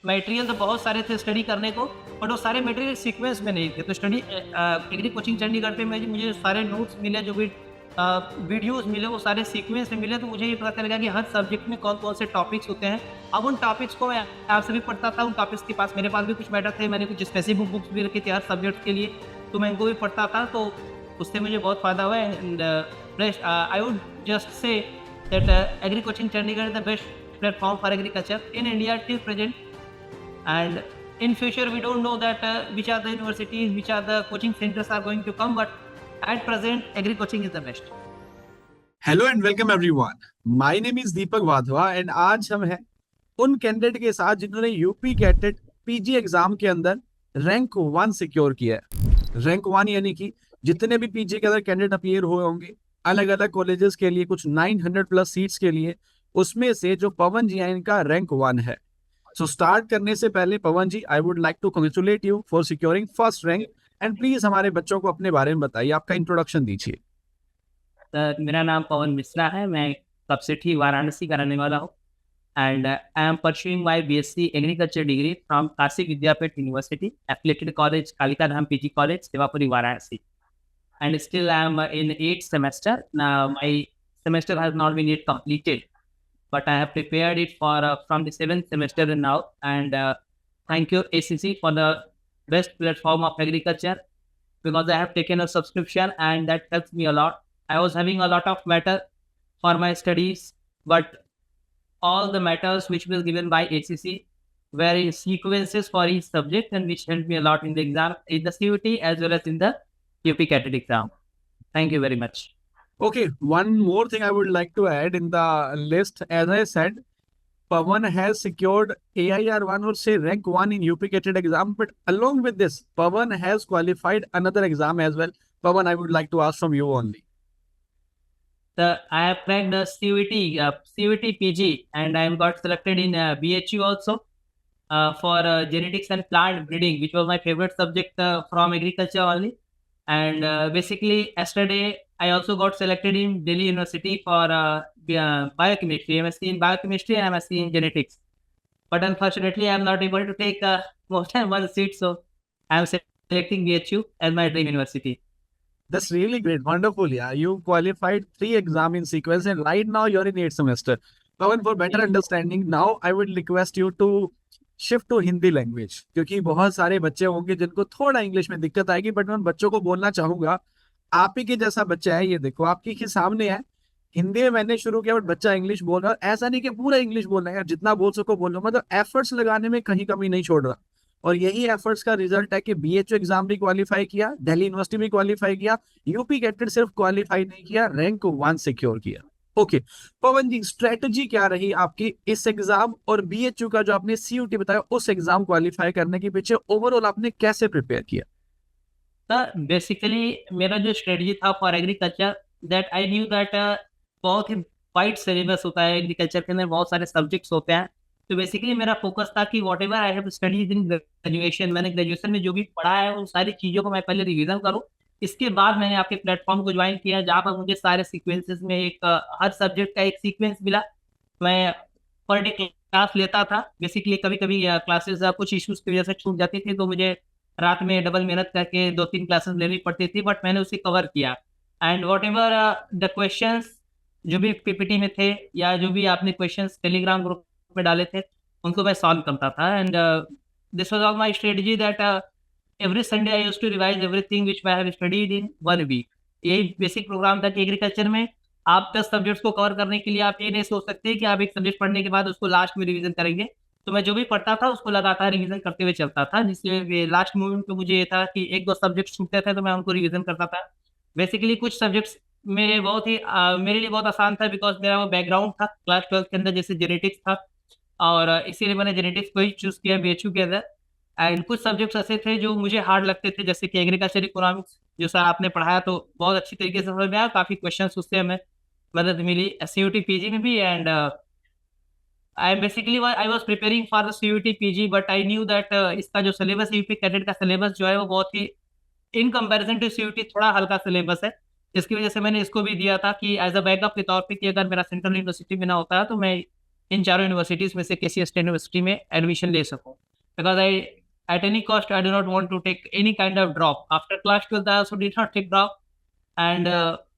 Material तो बहुत सारे थे स्टडी करने को, बट वो सारे मटेरियल सीक्वेंस में नहीं थे। तो स्टडी एग्री कोचिंग चंडीगढ़ पे मुझे सारे नोट्स मिले, जो भी वीडियोस मिले वो सारे सीक्वेंस में मिले। तो मुझे ये पता लगा कि हर सब्जेक्ट में कौन-कौन से टॉपिक्स होते हैं। अब उन टॉपिक्स को मैं आपसे भी पढ़ता था, उन टॉपिक्स के पास मेरे पास भी कुछ मैटर थे, मैंने कुछ स्पेसिफिक बुक्स भी रखी थी हर सब्जेक्ट के लिए, तो मैं इनको भी पढ़ता था। तो उससे मुझे बहुत फ़ायदा हुआ है। And I would just say that agree coaching Chandigarh is the best platform for agriculture in India till present. And in future we don't know that which are the universities, which are the coaching centers are going to come, but at present agri coaching is the best. Hello and welcome everyone. My name is Deepak Wadhwa and आज हम हैं उन candidate के साथ जिन्होंने UP CATET PG exam के अंदर rank 1 secure किया है। रैंक 1 यानी कि जितने भी पीजी के अंदर कैंडिडेट अपीयर हुए होंगे अलग अलग कॉलेजेस के लिए, कुछ 900 प्लस सीट्स के लिए, उसमें से जो पवन जी हैं इनका रैंक 1 है। सो स्टार्ट करने से पहले Pawan ji, I would like to congratulate you for securing first rank and please हमारे बच्चों को अपने बारे में बताइए, आपका इंट्रोडक्शन दीजिए। मेरा नाम पवन मिश्रा है, मैं सबसिटी वाराणसी का रहने वाला हूँ। And I am pursuing my BSc agriculture degree from Kashi Vidyapith University, affiliated college Kalika Dham PG college, Sevapuri, Varanasi. And still I am in 8th semester. Now my semester has not been yet completed, but I have prepared it for from the 7th semester now. And thank you ACC for the best platform of agriculture, because I have taken a subscription and that helps me a lot. I was having a lot of matter for my studies, but all the matters which was given by ACC were in sequences for each subject, and which helped me a lot in the exam, in the CUT as well as in the UP category exam. Thank you very much. Okay, one more thing I would like to add in the list. As I said, Pawan has secured AIR1 or say rank 1 in UP category exam, but along with this, Pawan has qualified another exam as well. Pawan, I would like to ask from you only. I have cracked the CUT PG, and I got selected in BHU also for genetics and plant breeding, which was my favorite subject from agriculture only. And basically yesterday I also got selected in Delhi University for biochemistry, MSc in biochemistry and MSc in genetics. But unfortunately I am not able to take more than one seat, so I am selecting BHU as my dream university. That's really great. Wonderful. Yeah, you qualified 3 exams in sequence and right now you're in 8th semester. Pawan, for better understanding, now I would request you to shift to Hindi language, क्योंकि बहुत सारे बच्चे होंगे जिनको थोड़ा English में दिक्कत आएगी, बट मैं उन बच्चों को बोलना चाहूंगा, आप ही के जैसा बच्चा है, ये देखो आपके ही सामने है, हिंदी में मैंने शुरू किया बट बच्चा इंग्लिश बोल रहा है। ऐसा नहीं कि पूरा इंग्लिश बोल रहा है, जितना बोल सको बोलो, मतलब एफर्ट्स लगाने में कहीं कमी नहीं छोड़ रहा। और यही एफर्ट्स का रिजल्ट है कि BHU एग्जाम भी क्वालिफाई किया, दिल्ली यूनिवर्सिटी भी क्वालिफाई किया, यूपी कैटेट सिर्फ क्वालिफाई नहीं किया, रैंक 1 सिक्योर किया। ओके पवन जी, स्ट्रेटजी क्या रही आपकी इस एग्जाम और BHU का जो आपने CUT बताया उस एग्जाम क्वालिफाई करने के पीछे, ओवरऑल आपने कैसे प्रिपेयर किया? सर बेसिकली मेरा जो स्ट्रेटजी था for agriculture, that I knew that बहुत ही वाइड सिलेबस होता है एग्रीकल्चर के अंदर, बहुत सारे सब्जेक्ट्स होते हैं। तो बेसिकली मेरा फोकस था कि what ever I have studies in graduation, मैंने ग्रेजुएशन में जो भी पढ़ा है उन सारी चीज़ों को मैं पहले रिविजन करूँ। इसके बाद मैंने आपके प्लेटफॉर्म को ज्वाइन किया, जहाँ पर मुझे सारे सीक्वेंसेस में एक हर सब्जेक्ट का एक सीक्वेंस मिला। मैं पर डे क्लास लेता था। बेसिकली कभी कभी क्लासेस कुछ इश्यूज की वजह से छूट जाती थी, तो मुझे रात में डबल मेहनत करके 2-3 क्लासेस लेनी पड़ती थी, बट मैंने उसे कवर किया। And what ever the questions जो भी PPT में थे या जो भी आपने क्वेश्चंस टेलीग्राम ग्रुप में डाले थे, उनको मैं सॉल्व करता था। And this was all my strategy that every Sunday I used to revise everything which I have studied in 1 week. यही बेसिक प्रोग्राम था कि एग्रीकल्चर में आप 10 सब्जेक्ट्स को कवर करने के लिए आप ये नहीं सोच सकते कि आप एक सब्जेक्ट पढ़ने के बाद उसको लास्ट में रिवीजन करेंगे। तो मैं जो भी पढ़ता था उसको लगातार रिवीजन करते हुए चलता था, जिससे लास्ट मोमेंट पे मुझे ये था कि 1-2 सब्जेक्ट छूटते थे तो मैं उनको रिवीजन करता था। बेसिकली कुछ सब्जेक्ट्स मेरे बहुत ही मेरे लिए बहुत आसान था, बिकॉज मेरा वो बैकग्राउंड था क्लास 12 के अंदर, जैसे जेनेटिक्स था, और इसीलिए मैंने जेनेटिक्स को ही चूज़ किया BHU के अंदर। एंड कुछ सब्जेक्ट्स ऐसे थे जो मुझे हार्ड लगते थे, जैसे कि एग्रीकल्चर इकोनॉमिक्स, जो सर आपने पढ़ाया तो बहुत अच्छी तरीके से समझ में आया, काफ़ी क्वेश्चंस उससे हमें मदद मिली CUT PG में भी। And I was preparing for the CUT PG, but I knew that इसका जो सिलेबस UP कैडेट का सिलेबस जो है वो बहुत ही इन कंपैरिजन टू CUT थोड़ा हल्का सिलेबस है। इसकी वजह से मैंने इसको भी दिया था कि एज अ बैकअप के तौर पे कि अगर मेरा सेंट्रल यूनिवर्सिटी में ना होता है तो मैं इन चारों यूनिवर्सिटीज़ में से किसी स्टेट यूनिवर्सिटी में एडमिशन ले सकूँ, because I at any cost I do not want to take any kind of drop after class 12th. I also did not take drop, and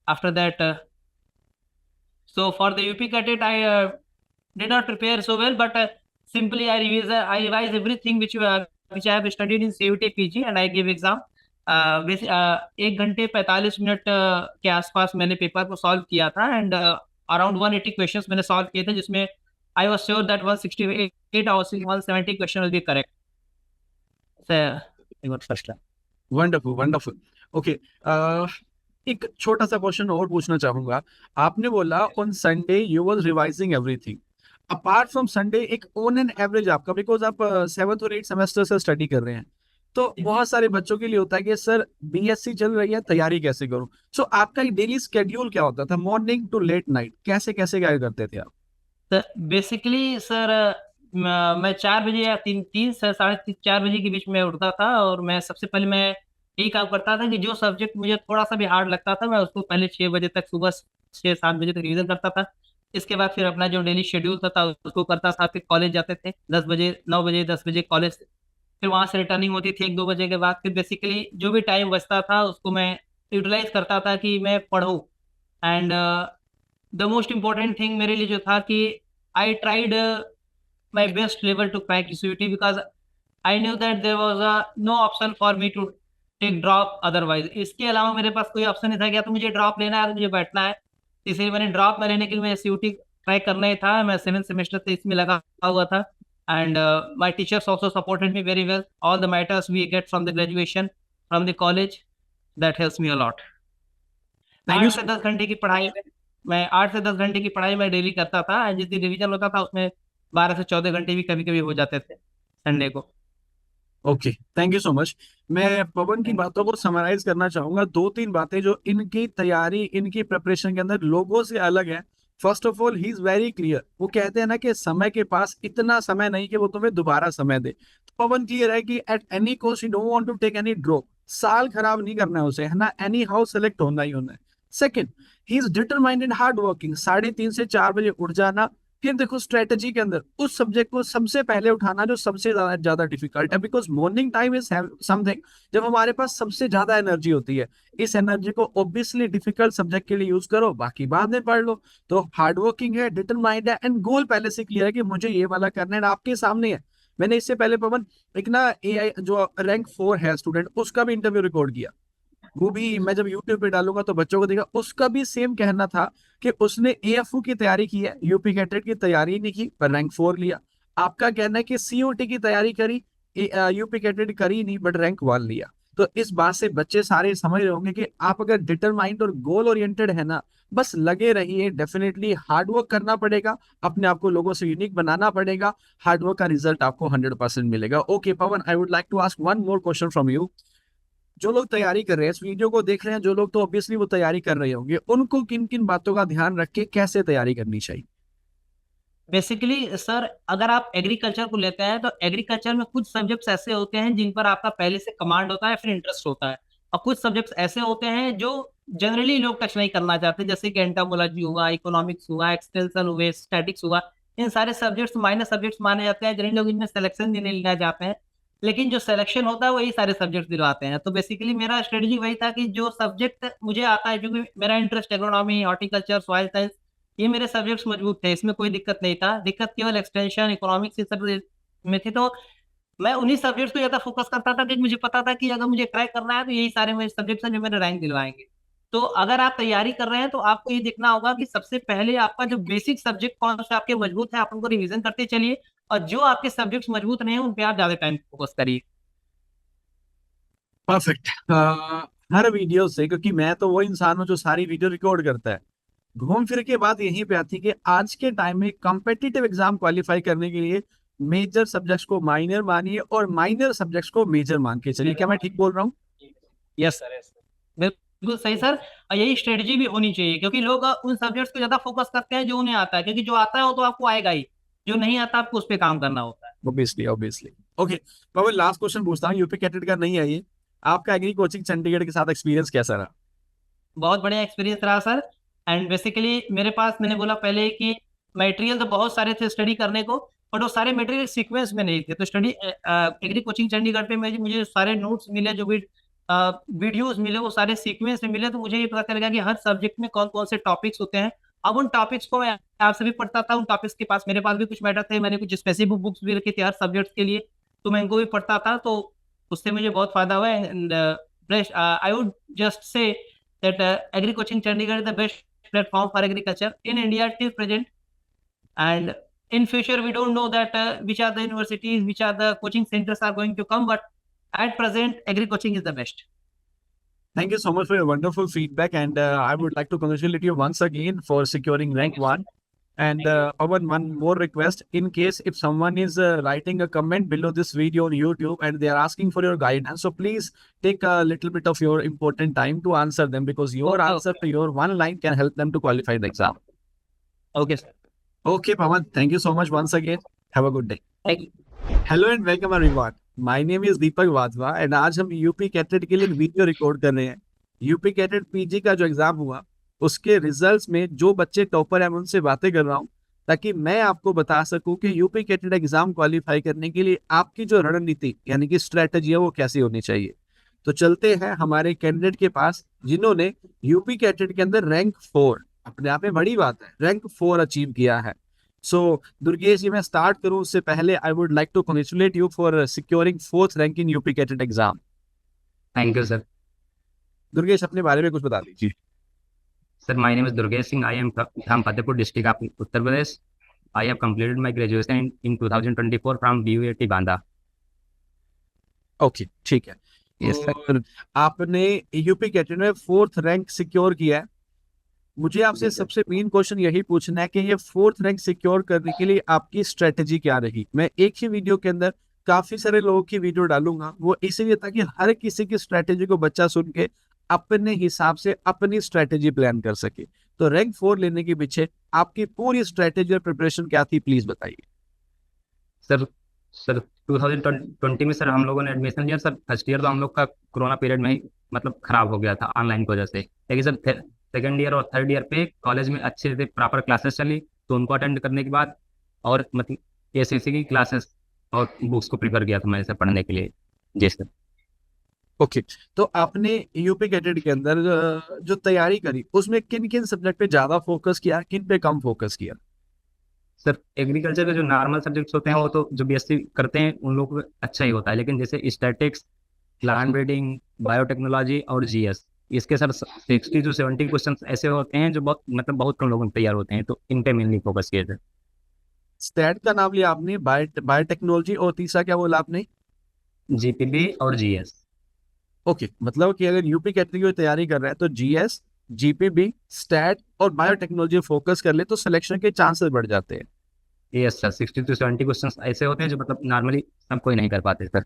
after that, so for the UP cadet I did not prepare so well, but simply I revise everything which I have studied in CUT PG, and I give exam. 1 घंटे 45 minute के आसपास मैंने paper को solve किया था, and around 180 questions मैंने solve किए थे, जिसमें आई वाज श्योर दैट 168 और 170 question will be correct. First. Wonderful wonderful. Okay, एक छोटा सा क्वेश्चन और पूछना चाहूंगा. आपने बोला on Sunday you was revising everything. Apart from Sunday, एक ऑन एन एवरेज आपका, बिकॉज आप 7th और 8th सेमेस्टर से स्टडी कर रहे हैं, तो बहुत सारे बच्चों के लिए होता है कि सर बीएससी चल रही है, तैयारी कैसे करूं. सो आपका डेली स्केड्यूल क्या होता था, मॉर्निंग टू लेट नाइट, कैसे कैसे क्या करते थे आप? बेसिकली सर, मैं 4 बजे या 3 से 3:30-4 बजे के बीच में उठता था, और मैं सबसे पहले मैं यही काम करता था कि जो सब्जेक्ट मुझे थोड़ा सा भी हार्ड लगता था मैं उसको पहले 6 बजे तक, सुबह 6-7 बजे तक रिवीजन करता था. इसके बाद फिर अपना जो डेली शेड्यूल था उसको करता था. फिर कॉलेज जाते थे 10 बजे, 9 बजे 10 बजे कॉलेज, फिर वहाँ से रिटर्निंग होती थी 1-2 बजे के बाद. फिर बेसिकली जो भी टाइम बचता था उसको मैं यूटिलाइज करता था कि मैं पढूं. And the most important thing मेरे लिए जो था कि I tried my best level to crack CUT, because I knew that there was no option for me to take drop otherwise. इसके अलावा मेरे पास कोई ऑप्शन नहीं था, क्या तो मुझे ड्रॉप लेना है तो मुझे बैठना है. इसलिए मैंने ड्रॉप में लेने के लिए मैं CUT ट्राई करना ही था. मैं 7th सेमेस्टर से इसमें लगा हुआ था, and my teachers also supported me very well. All the matters we get from the graduation, from the college, that helps me a lot. Thank you 8 से 10 घंटे की पढ़ाई मैं 8 से 10 घंटे की पढ़ाई मैं डेली करता था, एंड जिस दिन रिवीजन होता था उसमें 12 से 14 घंटे भी कभी कभी हो जाते थे संडे को. Okay, thank you so much. मैं पवन की बातों को समराइज करना चाहूंगा. 2-3 बातें जो इनकी तैयारी, इनकी प्रिपरेशन के अंदर लोगों से अलग है. First of all, he is very clear. वो कहते हैं ना कि समय के पास इतना समय नहीं कि वो तुम्हें दोबारा समय दे. तो पवन क्लियर है कि at any cost he don't want to take any drop. साल खराब नहीं करना है उसे, है ना, एनी हाउ सेलेक्ट होना ही होना है. Second, he is determined and hard working. 3:30 से 4 बजे उठ जाना. फिर देखो स्ट्रेटजी के अंदर उस सब्जेक्ट को सबसे पहले उठाना जो सबसे ज्यादा डिफिकल्ट है, because morning time is something जब हमारे पास सबसे ज्यादा एनर्जी होती है. इस एनर्जी को ऑब्वियसली डिफिकल्ट सब्जेक्ट के लिए यूज करो, बाकी बाद में पढ़ लो. तो हार्ड वर्किंग है, डिटरमाइंड है, एंड गोल पहले से क्लियर है कि मुझे ये वाला करना है. आपके सामने है. मैंने इससे पहले पवन एक ना AI जो रैंक 4 है स्टूडेंट, उसका भी इंटरव्यू रिकॉर्ड किया. वो भी मैं जब यूट्यूब पे डालूंगा तो बच्चों को देखा. उसका भी सेम कहना था कि उसने AFU की तैयारी की है, यूपी कैटेट की तैयारी नहीं की, पर रैंक 4 लिया. आपका कहना है कि COT की तैयारी करी, यूपी कैटेट करी नहीं, बट रैंक 1 लिया. तो इस बात से बच्चे सारे समझ रहे होंगे कि आप अगर डिटरमाइंड और गोल ओरिएंटेड है ना, बस लगे रहिए. डेफिनेटली हार्डवर्क करना पड़ेगा, अपने आप को लोगों से यूनिक बनाना पड़ेगा. हार्डवर्क का रिजल्ट आपको 100% मिलेगा. Okay Pawan, I would like to ask one more question from you. जो लोग तैयारी कर रहे हैं, इस वीडियो को देख रहे हैं जो लोग, तो ऑब्वियसली वो तैयारी कर रहे होंगे, उनको किन किन बातों का ध्यान रख के कैसे तैयारी करनी चाहिए? बेसिकली सर, अगर आप एग्रीकल्चर को लेते हैं तो एग्रीकल्चर में कुछ सब्जेक्ट्स ऐसे होते हैं जिन पर आपका पहले से कमांड होता है, फिर इंटरेस्ट होता है, और कुछ सब्जेक्ट्स ऐसे होते हैं जो जनरली लोग टच नहीं करना चाहते, जैसे कि एंटोमोलॉजी हुआ, इकोनॉमिक्स हुआ, एक्सटेंशन हुए, स्टैटिक्स हुआ. इन सारे सब्जेक्ट्स माइनर सब्जेक्ट्स माने जाते हैं, जनरली लोग इनमें सिलेक्शन देने लेना चाहते हैं, लेकिन जो सिलेक्शन होता है वही सारे सब्जेक्ट दिलवाते हैं. तो बेसिकली मेरा स्ट्रेटजी वही था कि जो सब्जेक्ट मुझे आता है, क्योंकि मेरा interest agronomy, horticulture, soil science, ये मेरे सब्जेक्ट्स मजबूत थे, इसमें कोई दिक्कत नहीं था. दिक्कत केवल एक्सटेंशन, इकोनॉमिक्स ये सब में थी. तो मैं उन्हीं सब्जेक्ट्स पे ज्यादा फोकस करता था, क्योंकि मुझे पता था कि अगर मुझे क्रैक करना है तो यही सारे मेरे सब्जेक्ट्स हैं जो मेरे रैंक दिलवाएंगे. तो अगर आप तैयारी कर रहे हैं तो आपको ये देखना होगा कि सबसे पहले आपका जो बेसिक सब्जेक्ट कौन से आपके मजबूत है, आप उनको रिवीजन करते चलिए, और जो आपके सब्जेक्ट्स मजबूत नहीं है उन पे आप ज्यादा टाइम फोकस करिए. परफेक्ट. हर वीडियो से, क्योंकि मैं तो वो इंसान हूँ जो सारी वीडियो रिकॉर्ड करता है, घूम फिर के बात यहीं पे आती है कि आज के टाइम में कॉम्पिटिटिव एग्जाम क्वालिफाई करने के लिए मेजर सब्जेक्ट्स को माइनर मानिए और माइनर सब्जेक्ट्स को मेजर मान के चलिए. क्या मैं ठीक बोल रहा हूँ? यस सर, यस सर, बिल्कुल सही सर. और यही स्ट्रेटजी भी होनी चाहिए, क्योंकि लोग उन सब्जेक्ट्स पे ज्यादा फोकस करते हैं जो उन्हें आता है, क्योंकि जो आता है वो तो आपको आएगा ही, जो नहीं आता आपको उस पर काम करना होता है. Obviously obviously. ओके पवन, लास्ट क्वेश्चन पूछता हूँ, यूपी कैटेट का नहीं है ये. आपका एग्री कोचिंग चंडीगढ़ के साथ एक्सपीरियंस कैसा रहा? बहुत बढ़िया एक्सपीरियंस रहा सर. एंड बेसिकली मेरे पास, मैंने बोला पहले कि मटेरियल तो बहुत सारे थे स्टडी करने को, बट वो सारे मटेरियल सीक्वेंस में नहीं थे। तो स्टडी एग्री कोचिंग चंडीगढ़ पे मुझे सारे नोट्स मिले, जो भी वीडियोस मिले वो सारे सीक्वेंस में मिले। तो मुझे ये पता लगा कि हर सब्जेक्ट में कौन कौन से टॉपिक्स होते हैं। अब उन टॉपिक्स को मैं आपसे भी पढ़ता था, उन टॉपिक्स के पास मेरे पास भी कुछ मैटर थे, मैंने कुछ स्पेसिफिक बुक्स भी रखी थी हर सब्जेक्ट के लिए, तो मैं इनको भी पढ़ता था। तो उससे मुझे बहुत फायदा हुआ। And I would just say that agree coaching Chandigarh is the best platform for agriculture in India till present. And in future, we don't know that which are the universities, which are the coaching centers are going to come, but at present, agri coaching is the best. Thank you so much for your wonderful feedback, and I would like to congratulate you once again for securing rank 1. And Pawan, one more request: in case if someone is writing a comment below this video on YouTube and they are asking for your guidance, so please take a little bit of your important time to answer them, because your answer to your one line can help them to qualify the exam. Okay, sir. Okay, Pawan, thank you so much once again. Have a good day. Thank you. Hello and welcome everyone, my name is Deepak Wadhwa and आज हम UP CATET के लिए video record कर रहे हैं। UP CATET PG का जो exam हुआ उसके रिजल्ट्स में जो बच्चे टॉपर हैं मैं उनसे बातें कर रहा हूं, ताकि मैं आपको बता सकूं कि यूपी कैटेट एग्जाम क्वालिफाई करने के लिए आपकी जो रणनीति यानी कि स्ट्रेटजी है वो कैसी होनी चाहिए। तो चलते हैं हमारे कैंडिडेट के पास जिन्होंने यूपी कैटेट के अंदर रैंक 4, अपने आप में बड़ी बात है, रैंक 4 अचीव किया है। सो दुर्गेश जी, मैं स्टार्ट करूं उससे पहले I would like to congratulate you for securing 4th rank in UP CATET exam. Thank you sir. Durgesh, अपने बारे में कुछ बता दीजिए। Sir, my name is Durgesh Singh. I am from Fatehpur district of Uttar Pradesh. I have completed my graduation in 2024 फ्रॉम BUAT Banda. Okay, ठीक है। Yes sir. और आपने यूपी कैटेट में 4th रैंक सिक्योर किया है। मुझे आपसे सबसे मेन क्वेश्चन यही पूछना है कि ये 4th रैंक सिक्योर करने के लिए आपकी स्ट्रेटेजी क्या रही। मैं एक ही वीडियो के अंदर काफी सारे लोगों की वीडियो डालूंगा, वो इसीलिए ताकि हर किसी की स्ट्रेटेजी को बच्चा सुन के अपने हिसाब से अपनी स्ट्रेटेजी प्लान कर सके। तो रैंक 4 लेने के पीछे आपकी पूरी स्ट्रेटेजी और प्रिपरेशन क्या थी, प्लीज बताइए। सर 2020 में सर हम लोगों ने एडमिशन लिया। सर फर्स्ट ईयर तो हम लोग का कोरोना पीरियड में ही मतलब खराब हो गया था ऑनलाइन की वजह से। लेकिन सर सेकेंड ईयर और थर्ड ईयर पे कॉलेज में अच्छे से प्रॉपर क्लासेस चली, तो उनको अटेंड करने के बाद और मतलब ACC की क्लासेस और बुक्स को प्रिफर किया था मैंने सर पढ़ने के लिए। जी सर। ओके, तो आपने यूपी कैटेट के अंदर जो तैयारी करी उसमें किन किन सब्जेक्ट पे ज्यादा फोकस किया, किन पे कम फोकस किया? सर एग्रीकल्चर के जो नॉर्मल सब्जेक्ट्स होते हैं वो तो जो BSc करते हैं उन लोगों को अच्छा ही होता है, लेकिन जैसे स्टैटिक्स, प्लांट ब्रीडिंग, बायोटेक्नोलॉजी और GS, इसके सर 60 to 70 क्वेश्चन ऐसे होते हैं जो बहुत कम लोगों में तैयार होते हैं, तो इन पे मेनली फोकस किए थे। स्टैट का नाम लिया आपने, बायोटेक्नोलॉजी, और तीसरा क्या बोला आपने? GPB और GS। ओके, मतलब कि अगर यूपी कैटेगरी की तैयारी कर रहा है तो GS, GPB, स्टैट और बायोटेक्नोलॉजी फोकस कर ले तो सिलेक्शन के चांसेस बढ़ जाते हैं। यस सर, 60 to 70 क्वेश्चन ऐसे होते हैं जो मतलब नॉर्मली सब कोई नहीं कर पाते सर।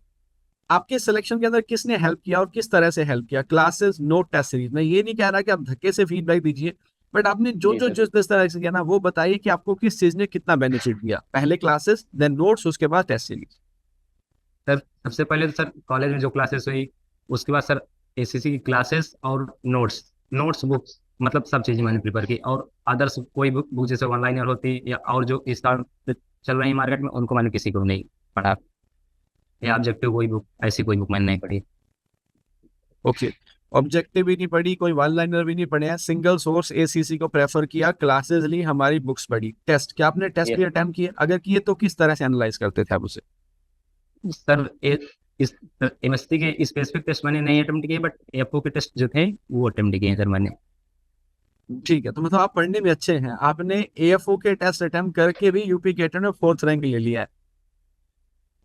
आपके सिलेक्शन के अंदर किसने हेल्प किया और किस तरह से हेल्प किया? Classes, note, test series? मैं ये नहीं कह रहा कि आप धक्के से फीडबैक दीजिए, बट आपने जिस तरह से किया ना वो बताइए कि आपको किस चीज ने कितना बेनिफिट दिया। पहले क्लासेस, देन नोट्स, उसके बाद टेस्ट सीरीज। सर सबसे पहले तो सर कॉलेज में जो क्लासेस हुई, उसके बाद सर ACC की क्लासेस और नोट्स बुक्स मतलब सब चीज़ें मैंने प्रिपेयर की, और अदर्स कोई बुक जैसे ऑनलाइन होती या और जो इस टाइम चल रही है मार्केट में उनको मैंने किसी को नहीं पढ़ा, या ऑब्जेक्टिव कोई बुक, ऐसी कोई बुक मैंने नहीं पढ़ी। ओके, ऑब्जेक्टिव भी नहीं पढ़ी, कोई वन लाइनर भी नहीं पढ़े हैं, सिंगल सोर्स ACC को प्रेफर किया, क्लासेस ली, हमारी बुक्स पढ़ी। टेस्ट, क्या आपने टेस्ट भी अटेम्प्ट किए? अगर किए तो किस तरह से एनालाइज करते थे आप उसे? सर इस MSc के स्पेसिफिक टेस्ट मैंने नहीं अटेम्प्ट किए, बट AFO के टेस्ट जो थे वो अटेम्प्ट किए सर मैंने। ठीक है, तो मतलब आप पढ़ने में अच्छे हैं। आपने AFO के टेस्ट अटेम्प्ट करके भी यूपी कैटेट में 4th रैंक ले लिया है।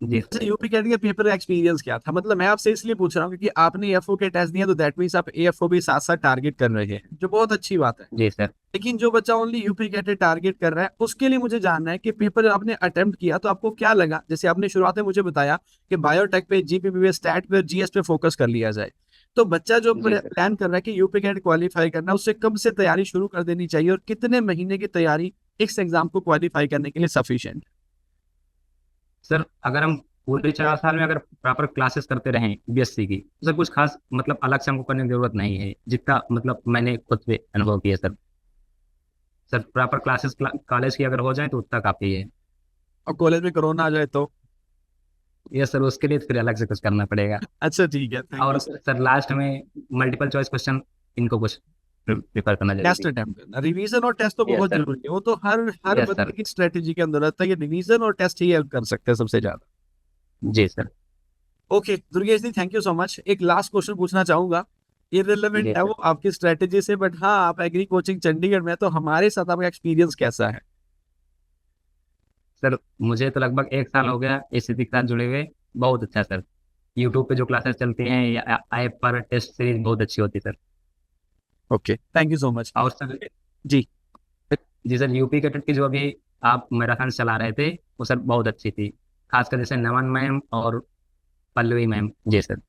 जी यूपी कैटेट के पेपर का एक्सपीरियंस क्या था? मतलब मैं आपसे इसलिए पूछ रहा हूँ क्योंकि आपने AFO के टेस्ट दिए, तो दैट मींस आप AFO भी साथ साथ टारगेट कर रहे हैं, जो बहुत अच्छी बात है। जी सर। लेकिन जो बच्चा ओनली यूपी कैटेट टारगेट कर रहा है उसके लिए मुझे जानना है कि पेपर आपने अटेम्प्ट किया तो आपको क्या लगा। जैसे आपने शुरुआत में मुझे बताया कि बायोटेक पे, GPB पे, स्टैट पे, GS पे फोकस कर लिया जाए, तो बच्चा जो प्लान कर रहा है कि यूपी कैटेट क्वालिफाई करना, उससे कब से तैयारी शुरू कर देनी चाहिए और कितने महीने की तैयारी इस एग्जाम को क्वालिफाई करने के लिए सफिशिएंट? सर अगर हम पूरे 4 साल में अगर प्रॉपर क्लासेस करते रहें BSc की, तो सर कुछ खास मतलब अलग से हमको करने की जरूरत नहीं है, जितना मतलब मैंने खुद से अनुभव किया sir. Sir proper classes college की अगर हो जाए तो उतना काफ़ी है। और कॉलेज में कोरोना आ जाए तो? ये सर उसके लिए फिर अलग से कुछ करना पड़ेगा। अच्छा ठीक है, थैंक और यू। सर लास्ट में मल्टीपल चॉइस क्वेश्चन इनको कुछ प्रिपेयर करना टेस्ट जरूरी अटेम्प्ट करना, रिवीजन और टेस्ट तो है। यस बहुत सर। जरूरी है, वो तो हर हर यस बंदे सर। की स्ट्रेटेजी के अंदर रहता है, ये रिवीजन और टेस्ट ही हेल्प कर सकते हैं सबसे ज्यादा। जी sir. Okay Durgesh ji, thank you so much. एक लास्ट क्वेश्चन पूछना चाहूंगा, इररिलेवेंट जी है सर। वो आपकी स्ट्रेटेजी से, बट हाँ आप एग्री कोचिंग चंडीगढ़ में हैं, तो हमारे साथ आपका एक्सपीरियंस कैसा है? सर मुझे तो लगभग 1 साल हो गया एसीसी के साथ जुड़े हुए। बहुत अच्छा सर। यूट्यूब पे जो क्लासेस चलती हैं या ऐप पर टेस्ट सीरीज बहुत अच्छी होती है sir. Okay thank you so much. और सर जी। जी सर यूपी कैडेट की जो अभी आप मैराथन चला रहे थे वो सर बहुत अच्छी थी। खासकर जैसे नमन मैम और पल्लवी मैम। जी sir.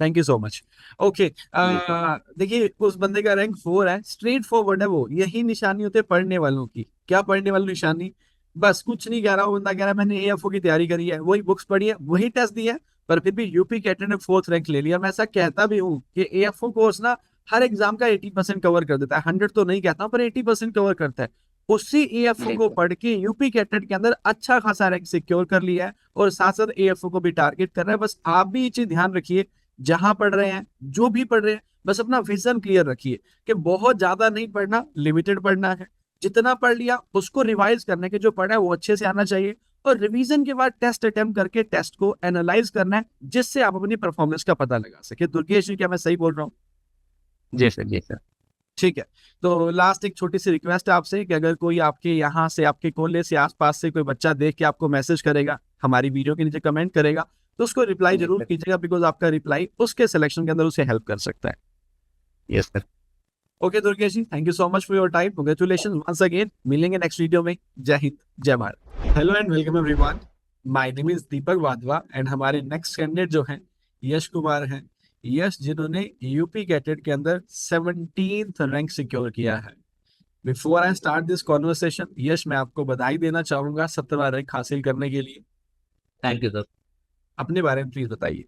Thank you so much. Okay जी सर। देखिए उस बंदे का रैंक 4 है, स्ट्रेट फॉरवर्ड है वो, यही निशानी होती है पढ़ने वालों की। क्या पढ़ने वाली निशानी? बस कुछ नहीं कह रहा, वो बंदा कह रहा है मैंने एएफओ की तैयारी करी है, वही बुक्स पढ़ी है, वही टेस्ट दिया है, पर फिर भी यूपी कैटेट ने 4th रैंक ले लिया। मैं ऐसा कहता भी हूँ कि एएफओ कोर्स ना हर एग्जाम का 80% कवर कर देता है, 100 तो नहीं कहता पर 80% कवर करता है। उसी एएफओ जी को सर। पढ़ के यूपी कैटेट के अंदर अच्छा खासा रैंक सिक्योर कर लिया है, और साथ साथ एएफओ को भी टारगेट कर रहा है। बस आप भी ये चीज ध्यान रखिए, जहां पढ़ रहे हैं, जो भी पढ़ रहे हैं, बस अपना विजन क्लियर रखिए कि बहुत ज्यादा नहीं पढ़ना, लिमिटेड पढ़ना है। जितना पढ़ लिया उसको रिवाइज करने के, जो पढ़ा है वो अच्छे से आना चाहिए, और रिवीजन के बाद टेस्ट अटेम्प्ट करके टेस्ट को एनालाइज करना है, जिससे आप अपनी परफॉर्मेंस का पता लगा सके। दुर्गेश जी क्या मैं सही बोल रहा हूँ? जी सर। जी सर। ठीक है। तो लास्ट एक छोटी सी रिक्वेस्ट है आपसे कि अगर कोई आपके यहाँ से, आपके कॉलेज से, आसपास से कोई बच्चा देख के आपको मैसेज करेगा, हमारी वीडियो के नीचे कमेंट करेगा, तो उसको रिप्लाई जी जरूर सर। कीजिएगा, बिकॉज आपका रिप्लाई उसके सिलेक्शन के अंदर उसे हेल्प कर सकता है। Yes sir. Okay Durgesh ji, thank you so much for your time, congratulation once again. मिलेंगे नेक्स्ट वीडियो में। Jai Hind, Jai Bharat. Hello and welcome everyone, my name is Deepak Wadhwa, and हमारे नेक्स्ट कैंडिडेट जो हैं यश कुमार हैं। यश जिन्होंने यूपी कैटेट के अंदर 17th रैंक सिक्योर किया है। Before I start this conversation, Yash मैं आपको बधाई देना चाहूंगा 17वां रैंक हासिल करने के लिए। Thank you sir. अपने बारे में प्लीज बताइए।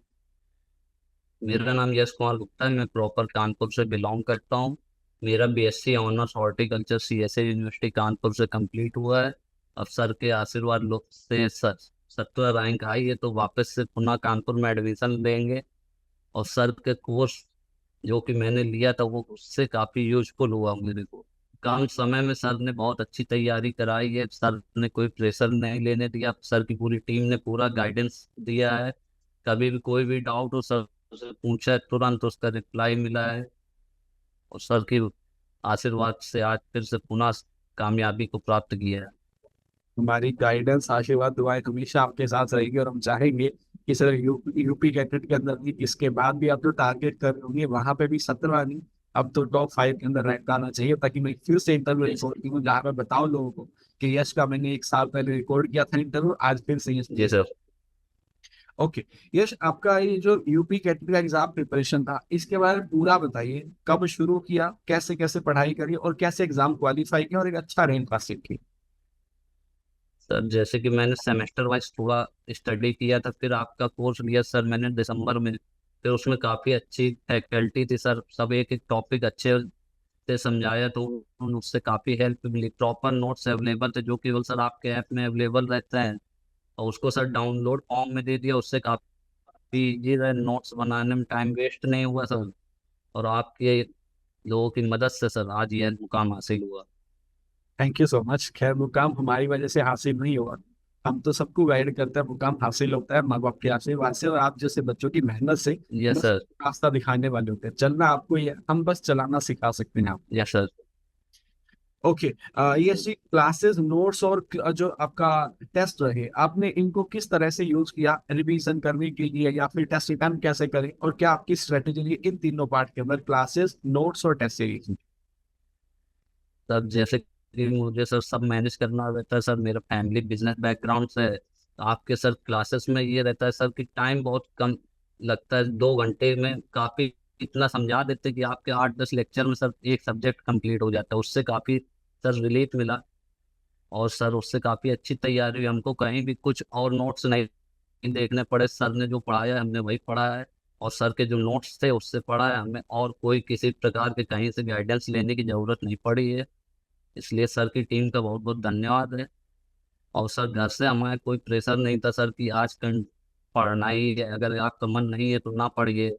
मेरा नाम यश कुमार गुप्ता है, मैं प्रॉपर कानपुर से बिलोंग करता हूँ। मेरा BSc honours horticulture CSA university Kanpur से कंप्लीट हुआ है। अब सर के आशीर्वाद लोग से सर 17वां रैंक आई है, तो वापस से पुनः कानपुर में एडमिशन लेंगे। और सर के कोर्स जो कि मैंने लिया था वो उससे काफ़ी यूजफुल हुआ मेरे को। कम समय में सर ने बहुत अच्छी तैयारी कराई है, सर ने कोई प्रेशर नहीं लेने दिया, सर की पूरी टीम ने पूरा गाइडेंस दिया है। कभी भी कोई भी डाउट हो सर से पूछा है, तुरंत उसका रिप्लाई मिला है। और सर की आशीर्वाद से आज फिर से पुनः कामयाबी को प्राप्त किया है। हमारी गाइडेंस, आशीर्वाद, दुआएं हमेशा आपके साथ रहेगी, और हम चाहेंगे कि सर यूपी कैडेट के अंदर भी इसके बाद भी आप जो टारगेट कर रहे होंगे वहां पे भी 17वां नहीं, अब तो टॉप 5 के अंदर रैंक आना चाहिए, ताकि मैं फिर से इंटरव्यू रिकॉर्ड करूँ जहाँ मैं बताऊँ लोगों को कि यश का मैंने 1 साल पहले रिकॉर्ड किया था इंटरव्यू, आज फिर से जी यश। सर। ओके। यश आपका ये जो यूपी कैटेट का एग्जाम प्रिपरेशन था, इसके बारे में पूरा बताइए, कब शुरू किया, कैसे कैसे पढ़ाई करी, और कैसे एग्जाम क्वालिफाई किया और एक अच्छा रैंक हासिल की? सर जैसे कि मैंने सेमेस्टर वाइज थोड़ा स्टडी किया था, फिर आपका कोर्स लिया सर मैंने दिसंबर में। फिर उसमें काफ़ी अच्छी फैकल्टी थी सर, सब एक एक टॉपिक अच्छे से समझाया, तो उससे काफ़ी हेल्प मिली। प्रॉपर नोट्स अवेलेबल थे जो केवल सर आपके ऐप में अवेलेबल रहते हैं, और उसको सर डाउनलोड फॉर्म में दे दिया, उससे काफ़ी इजी रहे, नोट्स बनाने में टाइम वेस्ट नहीं हुआ सर। और आपके लोगों की मदद से सर आज यह मुकाम हासिल हुआ। Thank you so much. खैर मुकाम हमारी वजह से हासिल नहीं हुआ, हम तो सबको गाइड करते हैं, मुकाम हासिल होता है माँ बाप के आशीर्वाद से और आप जैसे बच्चों की मेहनत से। यस बस सर। रास्ता दिखाने वाले होते हैं, चलना आपको ही है, हम बस चलाना सिखा सकते हैं आप। Yes sir. ओके। ये जी क्लासेस, नोट्स और जो आपका टेस्ट रहे, आपने इनको किस तरह से यूज किया रिवीजन करने के लिए, या फिर टेस्ट रिटर्न कैसे करें, और क्या आपकी स्ट्रेटेजी रही इन तीनों पार्ट के अंदर, क्लासेस, नोट्स और टेस्ट सीरीज? सर जैसे कि मुझे सर सब मैनेज करना रहता है सर, मेरा फैमिली बिजनेस बैकग्राउंड से है। तो आपके सर क्लासेस में ये रहता है सर कि टाइम बहुत कम लगता है, 2 घंटे में काफ़ी इतना समझा देते हैं कि आपके 8-10 लेक्चर में सर एक सब्जेक्ट कंप्लीट हो जाता है। उससे काफ़ी सर रिलीफ मिला, और सर उससे काफ़ी अच्छी तैयारी हुई, हमको कहीं भी कुछ और नोट्स नहीं देखने पड़े, सर ने जो पढ़ाया है हमने वही पढ़ा है। और सर के जो नोट्स थे उससे पढ़ा है हमें, और कोई किसी प्रकार के कहीं से गाइडेंस लेने की ज़रूरत नहीं पड़ी है। इसलिए सर की टीम का बहुत बहुत धन्यवाद है। और सर घर से हमारे कोई प्रेशर नहीं था सर कि आज पढ़ना ही है, अगर आपका मन नहीं है तो ना पढ़िए।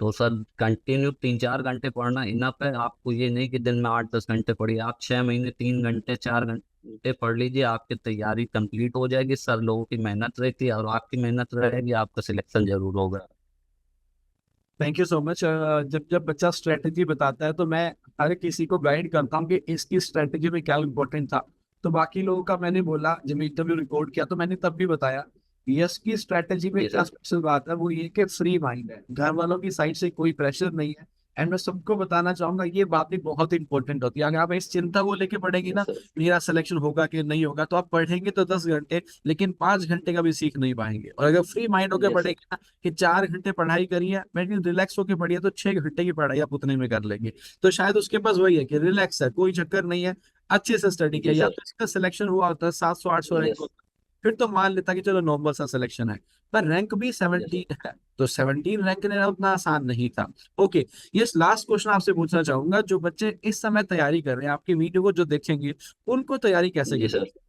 तो सर कंटिन्यू 3-4 घंटे पढ़ना इनफ है। आपको ये नहीं कि दिन में 8-10 घंटे पढ़िए, आप 6 महीने 3 घंटे 4 घंटे पढ़ लीजिए, आपकी तैयारी कंप्लीट हो जाएगी। सर लोगों की मेहनत रहती है और आपकी मेहनत रहेगी, आपका सिलेक्शन जरूर होगा। Thank you so much. जब जब बच्चा स्ट्रेटेजी बताता है तो मैं हर किसी को गाइड करता हूँ कि इसकी स्ट्रेटेजी में क्या इम्पोर्टेंट था। तो बाकी लोगों का मैंने बोला, जब इंटरव्यू रिकॉर्ड किया तो मैंने तब भी बताया यस की स्ट्रेटेजी में जी क्या सर। स्पेशल बात है, वो ये कि फ्री माइंड है, घर वालों की साइड से कोई प्रेशर नहीं है। एंड मैं सबको बताना चाहूंगा ये बात भी बहुत इंपॉर्टेंट होती है। अगर आप इस चिंता को लेके पढ़ेंगे ना यस सर। मेरा सिलेक्शन होगा कि नहीं होगा, तो आप पढ़ेंगे तो 10 घंटे, लेकिन 5 घंटे का भी सीख नहीं पाएंगे। और अगर फ्री माइंड होकर यस सर। पढ़ेंगे ना कि 4 घंटे पढ़ाई करिए लेकिन रिलैक्स होकर पढ़िए, तो 6 घंटे की पढ़ाई आप उतने में कर लेंगे। तो शायद उसके पास वही है कि रिलैक्स है, कोई चक्कर नहीं है, अच्छे से स्टडी किया। जी या सर। तो इसका सिलेक्शन हुआ होता है 700-800 रैंक यस। होता, फिर तो मान लेता कि चलो नॉर्मल सा सिलेक्शन है। पर रैंक भी यस सर। 17 है, तो 17 रैंक लेना उतना आसान नहीं था। ओके, ये लास्ट क्वेश्चन आपसे पूछना चाहूंगा, जो बच्चे इस समय तैयारी कर रहे हैं आपकी वीडियो को जो देखेंगे, उनको तैयारी कैसे जी करनी सर।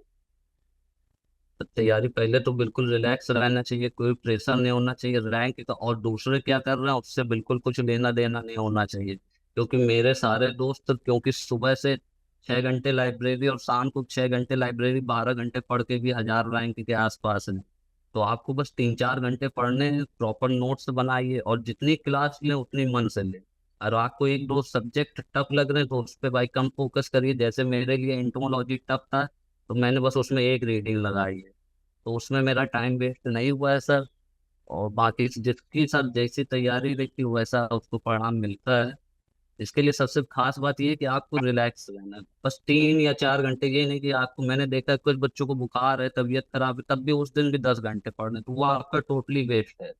तो तैयारी पहले तो बिल्कुल रिलैक्स रहना चाहिए, कोई प्रेशर नहीं होना चाहिए रैंक का, और दूसरे क्या कर रहे हैं उससे बिल्कुल कुछ लेना देना नहीं होना चाहिए। क्योंकि मेरे सारे दोस्त, क्योंकि सुबह से 6 घंटे लाइब्रेरी और शाम को 6 घंटे लाइब्रेरी, 12 घंटे पढ़ के भी 1000 रैंक के आसपास है। तो आपको बस 3-4 घंटे पढ़ने हैं, प्रॉपर नोट्स बनाइए और जितनी क्लास लें उतनी मन से लें। और आपको एक दो सब्जेक्ट टफ लग रहे हैं तो उस पर भाई कम फोकस करिए। जैसे मेरे लिए एंटोमोलॉजी टफ था, तो मैंने बस उसमें एक रीडिंग लगाई है, तो उसमें मेरा टाइम वेस्ट नहीं हुआ है सर। और बाकी जिसकी सर जैसी तैयारी रहती है वैसा उसको परिणाम मिलता है। इसके लिए सबसे खास बात ये है कि आपको रिलैक्स रहना है। बस 3 या 4 घंटे, ये नहीं कि आपको, मैंने देखा है कुछ बच्चों को बुखार है, तबीयत खराब है, तब भी उस दिन भी 10 घंटे पढ़ रहे हैं, तो वो आपका टोटली वेस्ट है।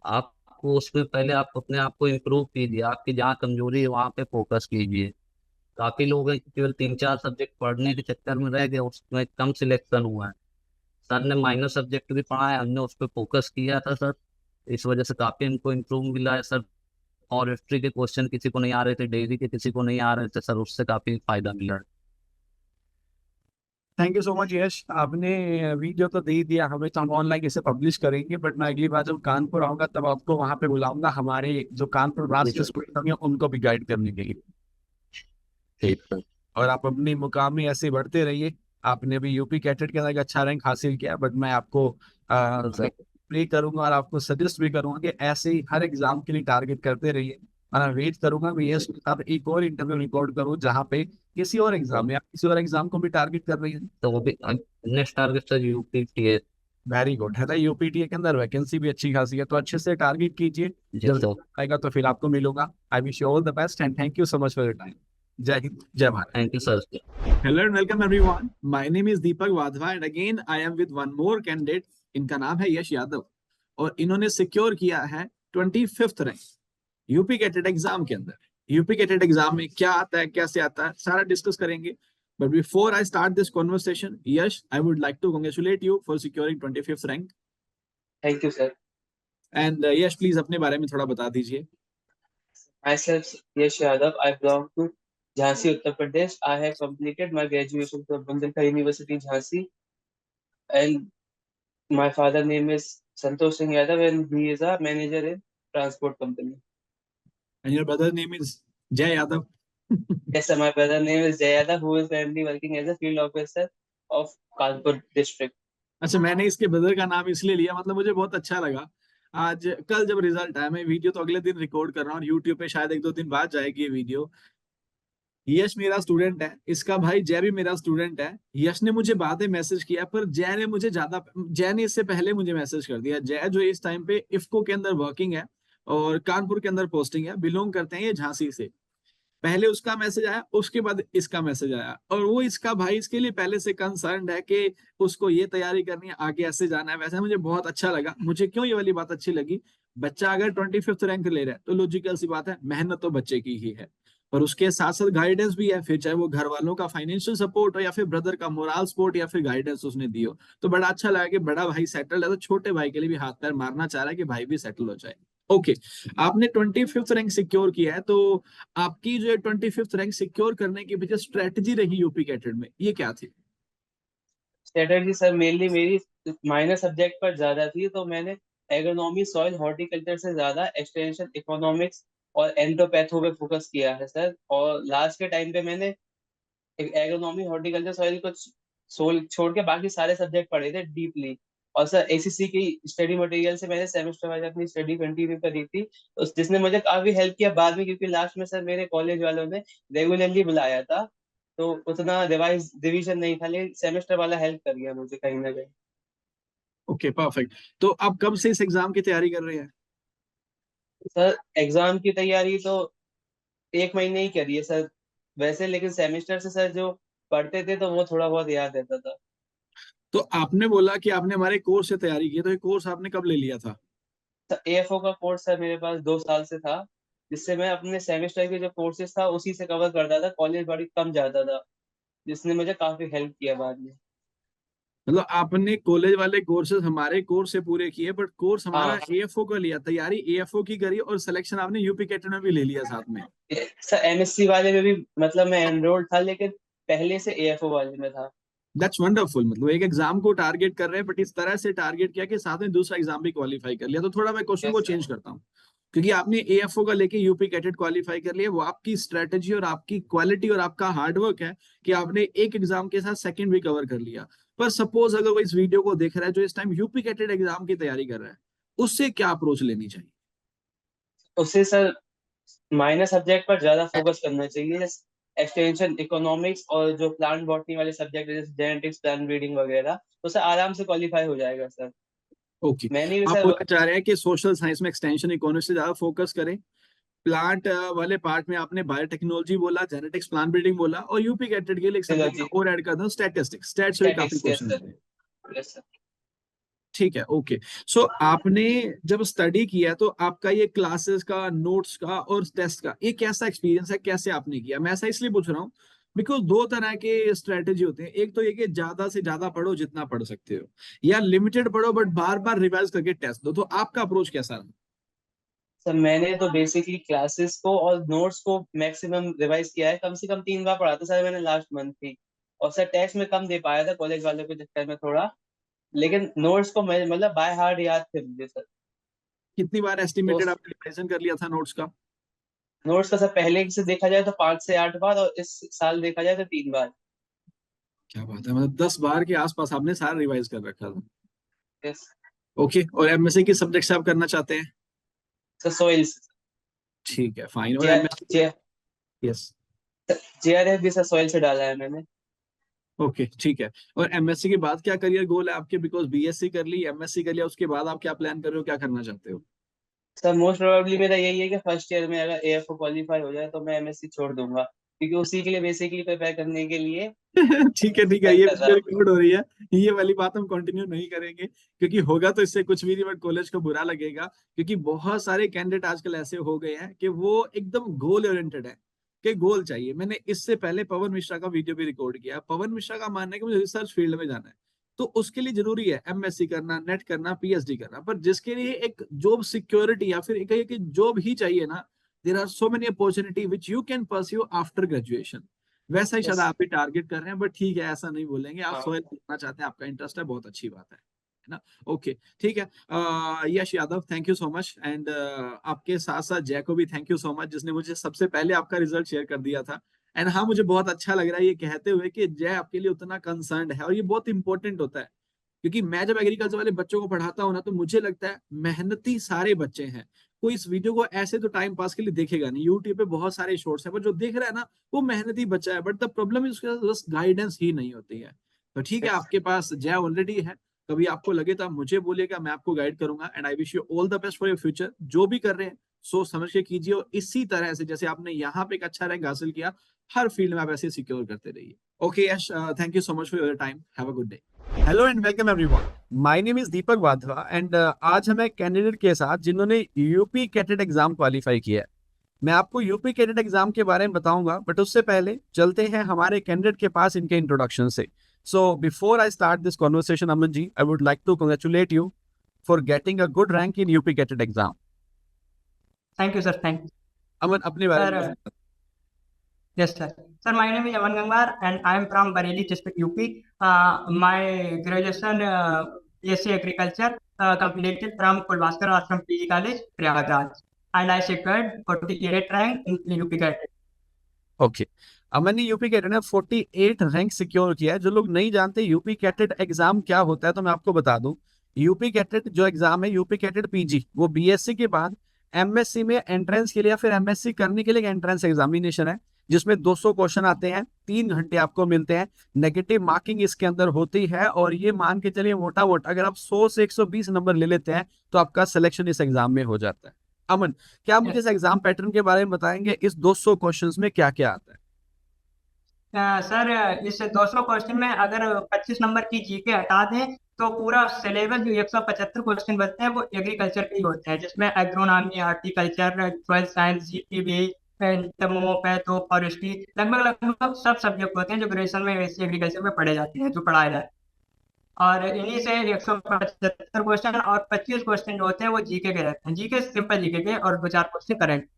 आपको उसमें पहले आप अपने आप को इम्प्रूव कीजिए, आपकी जहाँ कमजोरी है वहाँ पे फोकस कीजिए। काफी लोग हैं कि केवल 3-4 सब्जेक्ट पढ़ने के चक्कर में रह गए, उसमें कम सिलेक्शन हुआ है। सर ने माइनर सब्जेक्ट भी पढ़ा है, हमने उस पर फोकस किया था सर, इस वजह से काफी हमको इम्प्रूव मिला है सर। और हिस्ट्री के क्वेश्चन किसी को नहीं आ रहे थे, डेली के किसी को नहीं आ रहे थे सर, उससे काफी फायदा मिला है। थैंक यू सो मच यश, आपने वीडियो तो दे ही दिया हमें, तो हम ऑनलाइन इसे पब्लिश करेंगे। बट मैं अगली बार जब कानपुर आऊंगा तब आपको वहां पे बुलाऊंगा, हमारे जो कानपुर जी ब्रांच के सर। स्टूडेंट होंगे उनको भी गाइड करने के लिए। ठीक सर। और आप अपनी मुकामी ऐसे बढ़ते रहिए। आपने भी यूपी कैटेट के अंदर एक अच्छा रैंक हासिल किया, बट मैं आपको तो सर। प्रे करूंगा और आपको सजेस्ट भी करूंगा कि ऐसे ही हर एग्जाम के लिए टारगेट करते रहिए। और मैं वेट करूंगा मैं ये साथ एक और इंटरव्यू रिकॉर्ड करूं जहाँ पे किसी और एग्जाम, या किसी और एग्जाम को भी टारगेट कर रही है। तो वो भी next target sir UPTA. Very good है ना, यूपीटीए के अंदर वैकेंसी भी अच्छी खासी है, तो अच्छे से टारगेट कीजिए। जी जब सर। आएगा तो फिर आपको मिलूंगा। I wish you all the best and thank you so much for your time. जय Hind, Jai Bharat. Thank you sir. Hello and welcome everyone. My name is Deepak Wadhwa and again I am with one more candidate. इनका नाम है यश यादव और इन्होंने secure किया है 25th rank UP CATET exam के अंदर। यूपी कैटेट एग्जाम में क्या आता है, कैसे आता है, सारा डिस्कस करेंगे। But before I start this conversation, Yash, I would like to congratulate you for securing 25th rank. Thank you, sir. And Yash please अपने बारे में थोड़ा बता दीजिए। Myself, Yash Yadav. I belong to Jhansi, Uttar Pradesh. I have completed my graduation from Bundelkhand University, Jhansi. And my father name is Santosh Singh Yadav, and he is a manager in transport company. And your brother name is जय Yadav. Yes, sir. My brother name is Jay Yadav, who is currently working as a field officer of Kanpur district. अच्छा, मैंने इसके brother का नाम इसलिए लिया, मतलब मुझे बहुत अच्छा लगा। आज कल जब रिजल्ट आया, मैं वीडियो तो अगले दिन रिकॉर्ड कर रहा हूँ, यूट्यूब पे शायद 1-2 दिन बाद जाएगी ये वीडियो। यश मेरा स्टूडेंट है, इसका भाई जय भी मेरा स्टूडेंट है। यश ने मुझे बाद में मैसेज किया, पर जय ने इससे पहले मुझे मैसेज कर दिया। जय जो इस टाइम पे इफ्को के अंदर वर्किंग है और कानपुर के अंदर पोस्टिंग है, बिलोंग करते हैं ये झांसी से। पहले उसका मैसेज आया, उसके बाद इसका मैसेज आया, और वो इसका भाई इसके लिए पहले से कंसर्न है कि उसको ये तैयारी करनी है, आगे ऐसे जाना है वैसे। मुझे बहुत अच्छा लगा। मुझे क्यों ये वाली बात अच्छी लगी, बच्चा अगर 25th रैंक ले रहा है तो लॉजिकल सी बात है, मेहनत तो बच्चे की ही है, पर उसके साथ साथ गाइडेंस भी है। फिर चाहे वो घर वालों का फाइनेंशियल सपोर्ट हो या फिर ब्रदर का मोरल सपोर्ट या फिर गाइडेंस उसने दी हो, तो बड़ा अच्छा लगा कि बड़ा भाई सेटल है, तो छोटे भाई के लिए भी हाथ पैर मारना चाह रहा है कि भाई भी सेटल हो जाए। ओके, आपने 25th रैंक सिक्योर किया है, तो आपकी जो 25th रैंक सिक्योर करने के पीछे स्ट्रेटजी रही यूपी कैटेड में, ये क्या थी? स्ट्रेटजी सर मेनली मेरी माइनर सब्जेक्ट पर ज्यादा थी, तो मैंने एग्रोनॉमी सॉइल हॉर्टिकल्चर से ज्यादा एक्सटेंशन इकोनॉमिक्स और एंथ्रोपैथो पे फोकस किया है सर। और लास्ट के टाइम पे मैंने एग्रोनॉमी हॉर्टिकल्चर सॉइल को सोल छोड़ के बाकी सारे सब्जेक्ट पढ़े थे डीपली। और सर एसीसी की स्टडी मटेरियल से मैंने सेमेस्टर वाइज अपनी स्टडी कंटिन्यू करी थी, जिसने मुझे काफी हेल्प किया बाद में, क्योंकि लास्ट में सर मेरे कॉलेज वालों ने रेगुलरली बुलाया था, तो उतना रिवाइज रिवीजन नहीं था, लेकिन सेमेस्टर वाला हेल्प कर गया मुझे कहीं ना कहीं। Okay, perfect. तो आप कब से इस एग्जाम की तैयारी कर रहे हैं? सर एग्जाम की तैयारी तो 1 महीने ही करी है सर वैसे, लेकिन सेमेस्टर से सर जो पढ़ते थे तो वो थोड़ा बहुत याद रहता था। तो आपने बोला कि आपने हमारे कोर्स से तैयारी की, तो ये कोर्स आपने कब ले लिया था? सर एएफओ का कोर्स सर मेरे पास 2 साल से था, जिससे मैं अपने सेमेस्टर के जो कोर्सेज था उसी से कवर करता था, कॉलेज बड़ी कम जाता था, जिसने मुझे काफी हेल्प किया बाद में। मतलब आपने कॉलेज वाले कोर्सेज हमारे कोर्स से पूरे किए, बट कोर्स हमारा हाँ एएफओ का लिया, तैयारी एएफओ की करी, और सिलेक्शन आपने यूपी कैटेड में भी ले लिया साथ में। सर एमएससी वाले में भी मतलब मैं एनरोल्ड था, लेकिन पहले से एएफओ वाले में था। That's wonderful. मतलब एक एग्जाम को टारगेट कर रहे हैं, बट इस तरह से टारगेट किया कि साथ में दूसरा एग्जाम भी क्वालिफाई कर लिया। तो थोड़ा मैं क्वेश्चन को यस सर। चेंज करता हूँ, क्योंकि आपने एएफओ का लेके यूपी कैटेड क्वालिफाई कर लिया, वो आपकी स्ट्रेटेजी और आपकी क्वालिटी और आपका हार्डवर्क है कि आपने एक एग्जाम के साथ सेकंड भी कवर कर लिया। पर सपोज अगर वो इस वीडियो को देख रहा है जो इस टाइम यूपी कैटेड एग्जाम की तैयारी कर रहा है, उससे क्या अप्रोच लेनी चाहिए? उससे सर माइनर सब्जेक्ट पर ज्यादा फोकस करना चाहिए, जैसे एक्सटेंशन इकोनॉमिक्स और जो प्लांट बॉटनी वाले सब्जेक्ट जैसे जेनेटिक्स प्लांट ब्रीडिंग वगैरह, तो सर आराम से क्वालिफाई हो जाएगा सर। ओके, मैंने भी आप सर। बोलना चाह रहे हैं कि सोशल साइंस में एक्सटेंशन इकोनॉमिक्स से ज्यादा फोकस करें। प्लांट वाले पार्ट में आपने बायोटेक्नोलॉजी बोला, जेनेटिक्स, प्लांट ब्रीडिंग बोला, और यूपी कैटेड के लिए एक सब्जेक्ट फिजियोलॉजी और ऐड कर दो, स्टैटिस्टिक्स। स्टैट से भी काफी स्टैटिक्स यस क्वेश्चन सर। आते हैं। Yes sir. ठीक है, ओके। सो आपने जब स्टडी किया तो आपका ये क्लासेस का, नोट्स का और टेस्ट का ये कैसा एक्सपीरियंस है, कैसे आपने किया? मैं ऐसा इसलिए पूछ रहा हूँ बिकॉज दो तरह के स्ट्रेटेजी होते हैं। एक तो ये कि ज्यादा से ज्यादा पढ़ो जितना पढ़ सकते हो, या लिमिटेड पढ़ो बट बार बार रिवाइज करके टेस्ट दो। तो आपका अप्रोच कैसा रहा? सर मैंने तो बेसिकली क्लासेस को और नोट्स को मैक्सिमम रिवाइज किया है, कम से कम 3 बार पढ़ा था सर मैंने लास्ट मंथ ही। और सर टेस्ट में कम दे पाया था कॉलेज वालों के चक्कर में थोड़ा, लेकिन नोट्स को मैं मतलब बाय हार्ट याद थे मुझे सर। कितनी बार तो एस्टिमेटेड आपने रिविजन कर लिया था नोट्स का? नोट्स का सर पहले से देखा जाए तो 5 से 8 बार, और इस साल देखा जाए तो 3 बार। क्या बात है, मतलब 10 बार के आसपास आपने सारा रिवाइज कर रखा था। यस ओके, और एमएससी की सब्जेक्ट से आप करना चाहते हैं? Sir soils. ठीक है, फाइन। और जे एमएससी? जे यस। जेआरएफ भी सर सॉइल से डाला है मैंने। ओके, ठीक है। और एमएससी के बाद क्या करियर गोल है आपके? बिकॉज बीएससी कर ली, एमएससी कर लिया, उसके बाद आप क्या प्लान कर रहे हो, क्या करना चाहते हो? सर मोस्ट प्रोबेबली मेरा यही है कि फर्स्ट ईयर में अगर एएफओ क्वालिफाई हो जाए तो मैं एमएससी छोड़ दूंगा, क्योंकि उसी के लिए बेसिकली प्रिपेयर करने के लिए ठीक है, ठीक है, ट्राई ये कर रहा वीडियो हूँ। रिकॉर्ड हो रही है। ये वाली बात हम कंटिन्यू नहीं करेंगे, क्योंकि होगा तो इससे कुछ भी नहीं, बट कॉलेज को बुरा लगेगा। क्योंकि बहुत सारे कैंडिडेट आजकल ऐसे हो गए हैं कि वो एकदम गोल ओरिएंटेड है, कि गोल चाहिए। मैंने इससे पहले पवन मिश्रा का वीडियो भी रिकॉर्ड किया। पवन मिश्रा का मानना है कि मुझे रिसर्च फील्ड में जाना है, तो उसके लिए जरूरी है एमएससी करना, नेट करना, पीएचडी करना। पर जिसके लिए एक जॉब सिक्योरिटी या फिर एक जॉब ही चाहिए ना, there are so many opportunity which you can pursue after graduation. वैसा ही शायद यस। आप भी टारगेट कर रहे हैं, बट ठीक है, ऐसा नहीं बोलेंगे। आप हाँ सोयल करना चाहते हैं, आपका इंटरेस्ट है, बहुत अच्छी बात है ना? ओके, ठीक है। Yash Yadav, thank you so much. And आपके साथ साथ जय को भी थैंक यू सो मच, जिसने मुझे सबसे पहले आपका रिजल्ट शेयर कर दिया था। एंड हाँ, मुझे बहुत अच्छा लग रहा है ये कहते हुए कि जय आपके लिए उतना कंसर्न है, और ये बहुत इंपॉर्टेंट होता है। क्योंकि मैं जब एग्रीकल्चर वाले बच्चों को पढ़ाता हूँ ना, तो मुझे लगता है मेहनती सारे बच्चे हैं। कोई इस वीडियो को ऐसे तो टाइम पास के लिए देखेगा नहीं, यूट्यूब पे बहुत सारे शॉर्ट्स हैं, पर जो देख रहा है ना, वो मेहनती बच्चा है। बट द प्रॉब्लम इज उसके पास गाइडेंस ही नहीं होती है। तो ठीक है, यस। आपके पास जय ऑलरेडी है। कभी आपको लगे तो आप मुझे बोलिएगा, मैं आपको गाइड करूंगा। And I wish you all the best for your future. जो भी कर रहे हैं सोच समझ के कीजिए, और इसी तरह से जैसे आपने यहाँ पे एक अच्छा रैंक हासिल किया, हर फील्ड में आप ऐसे सिक्योर करते रहिए। Okay Yash, thank you so much for your time. Have a good day. Hello and welcome everyone. My name is Deepak Wadhwa, and आज हम एक कैंडिडेट के साथ जिन्होंने यूपी कैटेड एग्जाम क्वालिफाई किया है। मैं आपको यूपी कैडेट एग्जाम के बारे में बताऊंगा, बट उससे पहले चलते हैं हमारे कैंडिडेट के पास इनके इंट्रोडक्शन से। So before I start this conversation, Aman ji, I would like to congratulate you for getting a good rank in UP CATET exam. Thank you, sir. Thank you. Aman अपने बारे में Sir, बताओ। yes, sir. Sir, my name is Aman Gangwar and I am from Bareilly district, UP. My graduation BSc Agriculture completed from Purvaskar Ashram PG College, Prayagraj, and I secured 48 rank in UP cadet. Okay, Aman ने UP CATET ने 48 rank secure किया है। जो लोग नहीं जानते UP CATET exam क्या होता है तो मैं आपको बता दूं, यूपी कैटेट जो एग्जाम है, यूपी कैटेट पीजी, वो बीएससी के बाद एमएससी में एंट्रेंस के लिए या फिर एमएससी करने के लिए एंट्रेंस एग्जामिनेशन है, जिसमें 200 क्वेश्चन आते हैं, 3 घंटे आपको मिलते हैं, नेगेटिव मार्किंग इसके अंदर होती है, और ये मान के चलिए मोटा मोटा अगर आप 100 से 120 नंबर ले लेते हैं तो आपका सिलेक्शन इस एग्जाम में हो जाता है। अमन, क्या आप मुझे इस एग्जाम पैटर्न के बारे में बताएंगे, इस 200 क्वेश्चंस में क्या क्या आता है? सर, इस 200 क्वेश्चन में अगर 25 नंबर की जीके हटा दें तो पूरा सिलेबस जो 175 क्वेश्चन बनते हैं वो एग्रीकल्चर के ही होते हैं, जिसमें agronomy, horticulture, soil science, GPB, patho, forestry, लगभग सब सब्जेक्ट होते हैं जो ग्रेजुएशन में वैसे एग्रीकल्चर में पढ़े जाते हैं, जो पढ़ाए जाते हैं। और इन्हीं से 175 क्वेश्चन और 25 क्वेश्चन जो होते हैं वो जीके के रहते हैं, जीके सिंपल जीके के, और 2-4 क्वेश्चन करंट।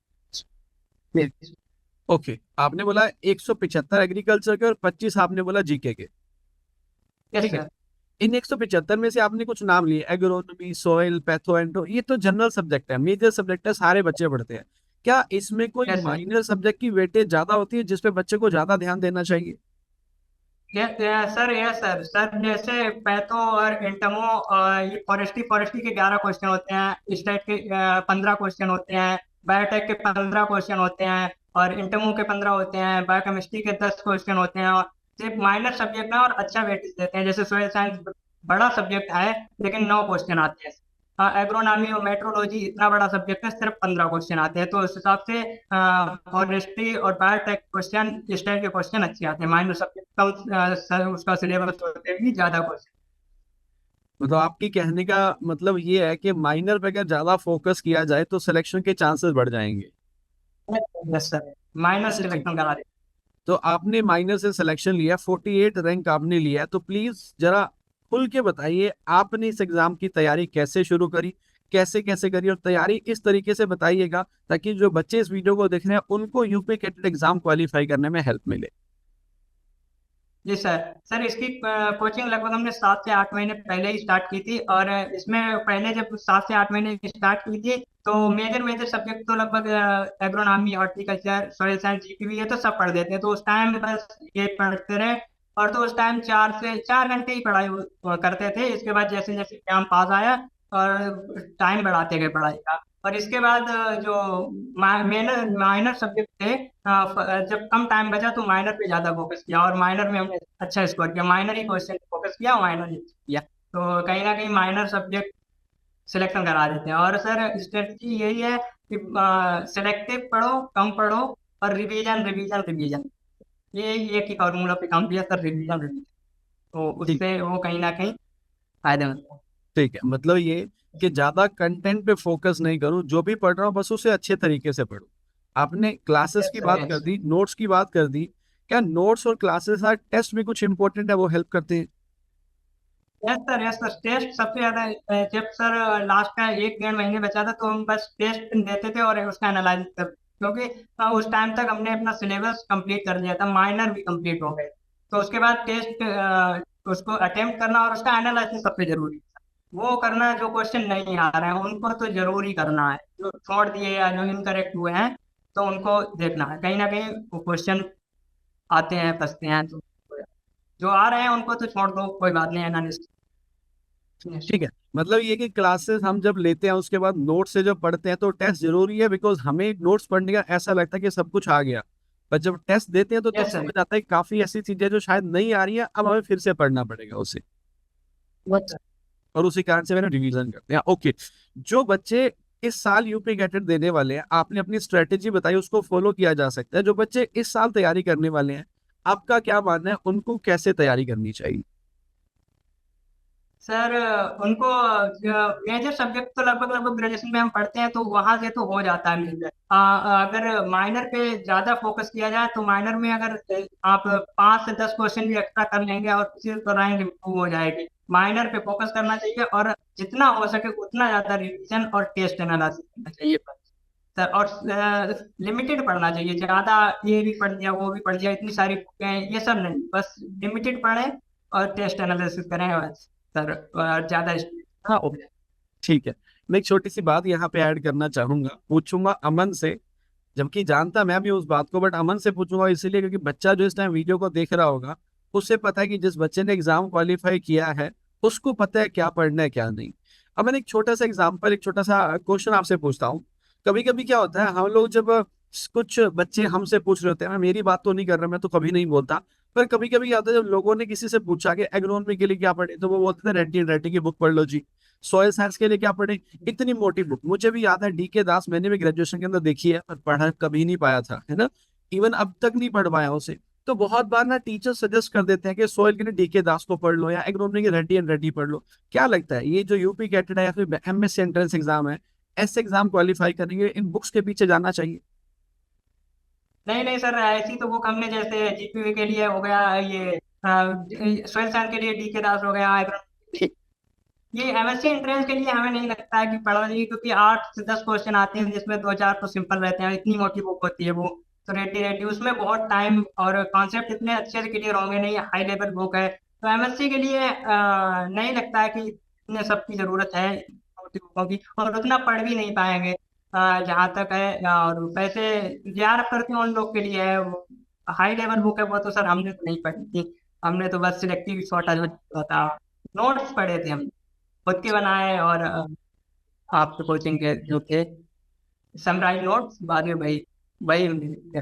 ओके, आपने बोला 175 एग्रीकल्चर के और 25 आपने बोला जीके के। यस ठीक है। सर। इन 175 में से आपने कुछ नाम लिए, एग्रोनॉमी, सॉइल, पैथो, एंड्रो, ये तो जनरल सब्जेक्ट है, मेजर सब्जेक्ट है, सारे बच्चे पढ़ते हैं। क्या इसमें कोई Yes, sir. माइनर सब्जेक्ट की वेटेज ज्यादा होती है जिसपे बच्चे को ज्यादा ध्यान देना चाहिए? Sir, yes sir. सर, जैसे पैथो और इंटमो, ये फॉरेस्ट्री के 11 क्वेश्चन होते हैं, स्टेट के 15 क्वेश्चन होते हैं, बायोटेक के 15 क्वेश्चन होते हैं, और इंटमो के 15 होते हैं, बायोकेमिस्ट्री के 10 क्वेश्चन होते हैं, और सिर्फ माइनर सब्जेक्ट में और अच्छा वेटेज देते हैं। जैसे सोयल साइंस बड़ा सब्जेक्ट है लेकिन 9 क्वेश्चन आते हैं। एग्रोनॉमी और मेट्रोलॉजी इतना बड़ा सब्जेक्ट है, सिर्फ 15 क्वेश्चन आते हैं। तो उस हिसाब से फॉरेस्ट्री और बायोटेक क्वेश्चन, स्टेट के क्वेश्चन अच्छे आते हैं, माइनर सब्जेक्ट का उसका सिलेबस होते भी ज्यादा क्वेश्चन। मतलब आपकी कहने का मतलब ये है कि माइनर पे अगर ज्यादा फोकस किया जाए तो सिलेक्शन के चांसेस बढ़ जाएंगे। यस सर, माइनर सिलेक्शन करा दे। तो आपने माइनर से सिलेक्शन लिया, 48 रैंक आपने लिया, तो प्लीज जरा खुल के बताइए आपने इस एग्जाम की तैयारी कैसे शुरू करी, कैसे कैसे करी, और तैयारी इस तरीके से बताइएगा ताकि जो बच्चे इस वीडियो को देख रहे हैं उनको यूपी कैटेट एग्जाम क्वालिफाई करने में हेल्प मिले। जी सर। सर, इसकी कोचिंग लगभग हमने 7 से 8 महीने पहले ही स्टार्ट की थी, और इसमें पहले जब 7 से 8 महीने स्टार्ट की थी तो मेजर सब्जेक्ट तो लगभग एग्रोनॉमी, हॉर्टिकल्चर, सॉइल साइंस, जीपीवी, ये तो सब पढ़ देते हैं। तो उस टाइम बस ये पढ़ते रहे, और तो उस टाइम 4 घंटे ही पढ़ाई करते थे। इसके बाद जैसे जैसे एग्जाम पास आया और टाइम बढ़ाते गए पढ़ाई का, और इसके बाद जो माइनर सब्जेक्ट थे, जब कम टाइम बचा तो माइनर पे ज्यादा फोकस किया, और माइनर में हमने अच्छा स्कोर किया। माइनर ही क्वेश्चन फोकस किया, माइनर ही किया, तो कहीं ना कहीं माइनर सब्जेक्ट सिलेक्शन करा देते हैं। और सर, स्ट्रेटजी यही है कि सिलेक्टिव पढ़ो, कम पढ़ो, और रिवीजन रिवीजन रिवीजन, ये एक ही फॉर्मूला पे काम किया सर, रिवीजन रिवीजन, तो उससे वो कहीं ना कहीं फायदेमंद है। ठीक है, मतलब ये कि ज्यादा कंटेंट पे फोकस नहीं करूं, जो भी पढ़ रहा हूं बस उसे अच्छे तरीके से पढूं। आपने क्लासेस Yes, की sir, बात yes. कर दी, नोट्स की बात कर दी, क्या नोट्स और क्लासेस और टेस्ट में कुछ इंपॉर्टेंट है वो हेल्प करते हैं? Yes sir, yes sir. Test सबसे ज्यादा, जब सर लास्ट का 1-1.5 महीने बचा था तो हम बस टेस्ट देते थे और उसका एनालाइज कर, क्योंकि उस टाइम तक हमने अपना सिलेबस कंप्लीट कर लिया था, माइनर भी कंप्लीट हो गए, तो उसके बाद टेस्ट उसको अटेम्प्ट करना और उसका एनालिसिस सबसे जरूरी है। वो करना, जो क्वेश्चन नहीं आ रहे हैं उनको तो जरूरी करना है, जो छोड़ दिए या जो इनकरेक्ट हुए हैं तो उनको देखना है। कहीं ना कहीं वो क्वेश्चन आते हैं, फंसते हैं, तो जो आ रहे हैं उनको तो छोड़ दो, कोई बात नहीं, एनालिसिस। ठीक है, मतलब ये कि क्लासेस हम जब लेते हैं उसके बाद नोट्स से जब पढ़ते हैं तो टेस्ट जरूरी है, बिकॉज हमें नोट्स पढ़ने का ऐसा लगता है कि सब कुछ आ गया, पर जब टेस्ट देते हैं तो Yes, sir. समझ आता है काफी ऐसी चीजें जो शायद नहीं आ रही है, अब हमें फिर से पढ़ना पड़ेगा उसे, और उसी कारण से मैंने रिवीजन करते हैं। ओके, जो बच्चे इस साल यूपी कैटेट देने वाले हैं, आपने अपनी स्ट्रेटेजी बताई, उसको फॉलो किया जा सकता है। जो बच्चे इस साल तैयारी करने वाले हैं, आपका क्या मानना है, उनको कैसे तैयारी करनी चाहिए? सर, उनको मेजर सब्जेक्ट तो लगभग ग्रेजुएशन में हम पढ़ते हैं तो वहां से तो हो जाता है मेजर। अगर माइनर पे ज्यादा फोकस किया जाए तो माइनर में अगर आप 5 से 10 क्वेश्चन भी एक्स्ट्रा कर लेंगे और किसी तो रैंक इम्प्रूव हो जाएगी। माइनर पे फोकस करना चाहिए और जितना हो सके उतना ज्यादा रिवीजन और टेस्ट एनालिसिस करना चाहिए। सर। और लिमिटेड पढ़ना चाहिए, ज़्यादा ये भी पढ़ लिया वो भी पढ़ लिया, इतनी सारी बुकें हैं, ये सब नहीं, बस लिमिटेड पढ़ें और टेस्ट एनालिसिस करें बस सर, और ज़्यादा हाँ ठीक है। मैं एक छोटी सी बात यहाँ पे ऐड करना चाहूंगा, पूछूंगा अमन से, जबकि जानता मैं भी उस बात को, बट अमन से पूछूंगा इसीलिए क्योंकि बच्चा जो इस टाइम वीडियो को देख रहा होगा उससे पता है कि जिस बच्चे ने एग्जाम क्वालिफाई किया है उसको पता है क्या पढ़ना है क्या नहीं। अब मैंने एक छोटा सा एग्जाम्पल, एक छोटा सा क्वेश्चन आपसे पूछता हूँ। कभी कभी क्या होता है, हम लोग जब कुछ बच्चे हमसे पूछ रहे होते हैं, मैं मेरी बात तो नहीं कर रहा, मैं तो कभी नहीं बोलता, पर कभी कभी क्या होता है जब लोगों ने किसी से पूछा कि एग्रोनॉमी के लिए क्या पढ़े, तो वो बोलते थे रेड्डी एंड रेड्डी की बुक पढ़ लो जी। सॉयल साइंस के लिए क्या पढ़े, इतनी मोटी बुक। मुझे भी याद है DK दास, मैंने भी ग्रेजुएशन के अंदर देखी है पर पढ़ा कभी नहीं पाया था, है ना, इवन अब तक नहीं पढ़ पाया उसे। तो बहुत बार ना टीचर सजेस्ट कर देते हैं कि सॉयल के लिए DK दास को पढ़ लो या एग्रोनॉमी के रेड्डी एंड रेड्डी पढ़ लो। क्या लगता है ये जो यूपी कैटेड है या फिर MSc एंट्रेंस एग्जाम है, ऐसे एग्जाम क्वालिफाई करेंगे, इन बुक्स के पीछे जाना चाहिए? नहीं नहीं सर, ऐसी तो बुक हमने जैसे जीपीवी के लिए हो गया, ये सोहेल सर के लिए DK दास हो गया, ये एमएससी एंट्रेंस के लिए हमें नहीं लगता है कि पढ़ना चाहिए, क्योंकि 8 से 10 क्वेश्चन आते हैं जिसमें 2-4 तो सिंपल रहते हैं, इतनी मोटी बुक होती है वो। तो रेड्डी रेड्डी उसमें बहुत टाइम और कॉन्सेप्ट इतने अच्छे से क्लियर होंगे नहीं, हाई लेवल बुक है। तो एमएससी के लिए नहीं लगता है कि इतने सब की जरूरत है मोटी बुकों की, और उतना पढ़ भी नहीं पाएंगे जहाँ तक है। और पैसे ज्यादा करते हैं उन लोग के लिए है, वो हाई लेवल बुक है वो तो सर हमने तो नहीं पढ़ी थी, हमने तो बस सिलेक्टिव शॉर्ट होता नोट्स पढ़े थे हम, खुद के बनाए, और आपके कोचिंग के जो थे समराइज नोट्स बाद में वही वही हमने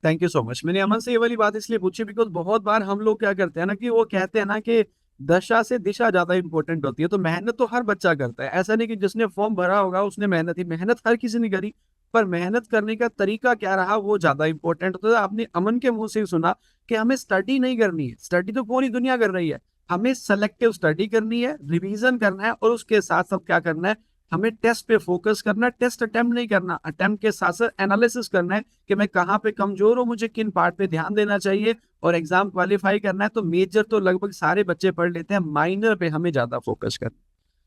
थैंक यू सो मच। मैंने अमन से ये वाली बात इसलिए पूछी बिकॉज बहुत बार हम लोग क्या करते हैं ना कि वो कहते हैं ना कि दशा से दिशा ज्यादा इंपॉर्टेंट होती है। तो मेहनत तो हर बच्चा करता है, ऐसा नहीं कि जिसने फॉर्म भरा होगा उसने मेहनत ही, मेहनत हर किसी ने करी, पर मेहनत करने का तरीका क्या रहा वो ज्यादा इंपॉर्टेंट होता है। आपने अमन के मुंह से ही सुना कि हमें स्टडी नहीं करनी है, स्टडी तो पूरी दुनिया कर रही है, हमें सेलेक्टिव स्टडी करनी है, रिवीजन करना है, और उसके साथ साथ क्या करना है, हमें टेस्ट पे फोकस करना है। टेस्ट अटेम्प्ट नहीं करना, अटेम्प्ट के साथ साथ एनालिसिस करना है कि मैं कहाँ पे कमजोर हूँ, मुझे किन पार्ट पे ध्यान देना चाहिए, और एग्जाम क्वालिफाई करना है। तो मेजर तो लगभग सारे बच्चे पढ़ लेते हैं, माइनर पे हमें ज्यादा फोकस करना है।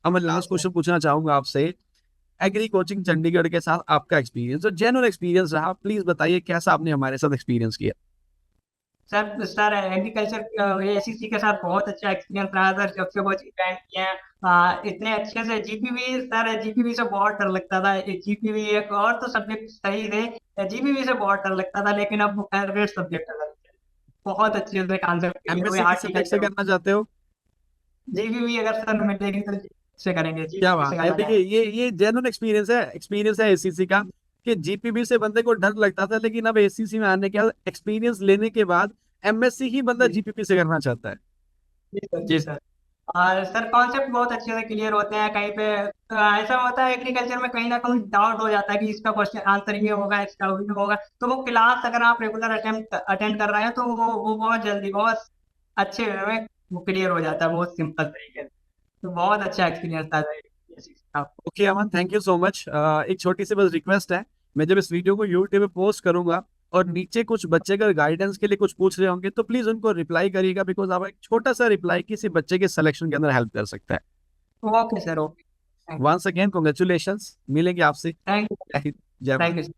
अब मैं लास्ट क्वेश्चन पूछना चाहूंगा आपसे, एग्री कोचिंग चंडीगढ़ के साथ आपका एक्सपीरियंस, जो जेन्युइन एक्सपीरियंस रहा, प्लीज बताइए कैसा आपने हमारे साथ एक्सपीरियंस किया। सर एग्रीकल्चर एसीसी के साथ बहुत अच्छा एक्सपीरियंस रहा सर, जब से कोचिंग ज्वाइन किए हैं इतने अच्छे से। जीपीवी सर, जीपीवी से बहुत डर लगता था, जीपीवी एक और तो सब्जेक्ट सही थे, जीपीवी से बहुत डर लगता था, लेकिन अब फेवरेट सब्जेक्ट है, बहुत अच्छे से कॉन्सेप्ट MSc किस सब्जेक्ट से करना चाहते हो? जीपीवी अगर सर मिलेगी तो से करेंगे जी, क्या बात है, देखिए ये जेन्युइन एक्सपीरियंस है ACC का, कि जीपीबी से बंदे को डर लगता था, लेकिन अब ACC में आने के बाद एक्सपीरियंस लेने के बाद MSc ही बंदा GPP से करना चाहता है। जी सर। और सर कॉन्सेप्ट बहुत अच्छे से क्लियर होते हैं, कहीं पे ऐसा होता है एग्रीकल्चर में कहीं ना कहीं डाउट हो जाता है कि इसका क्वेश्चन आंसर ये होगा, इसका वो होगा, तो वो क्लास अगर आप रेगुलर अटेंड कर रहे हैं तो वो बहुत जल्दी बहुत अच्छे वे में वो क्लियर हो जाता है, बहुत सिंपल तरीके से। तो बहुत अच्छा एक्सपीरियंस था sir. Okay Aman, thank you so much. एक छोटी सी बस रिक्वेस्ट है, मैं जब इस वीडियो को यूट्यूब पे पोस्ट करूंगा और नीचे कुछ बच्चे अगर गाइडेंस के लिए कुछ पूछ रहे होंगे तो प्लीज उनको रिप्लाई करिएगा, बिकॉज आप एक छोटा सा रिप्लाई किसी बच्चे के सिलेक्शन के अंदर हेल्प कर सकता है। Okay sir, okay, once again congratulations, मिलेंगे आपसे। थैंक जय हिंद, जय भारत। यू।